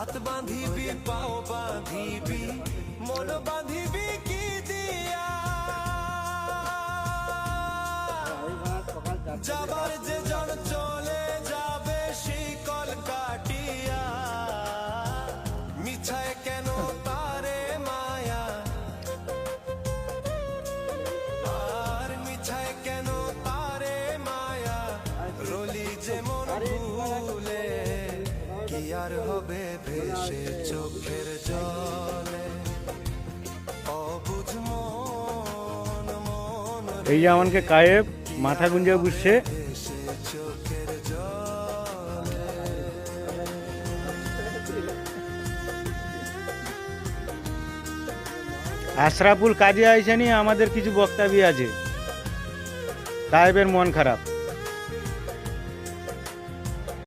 হাত বাঁধিবি পাও বাঁধিবি মন বাঁধিবি কি দিয়া যাবার যে জন চলে যাবে শিকল কাটিয়া মিছায় কেন তারে মায়া আর মিছায় কেন তারে মায়া রলি যে মন ভুলে কি আর হবে ভেসে চোখের জলে অবুঝ মন মন এই যে আমাকে কায়েব মাথা গুঞ্জে বুঝছে। ভেসে চোখের জলে আশরাফুল কাজে আইসেনি, আমাদের কিছু বক্তব্য আছে। কায়েবের মন খারাপ।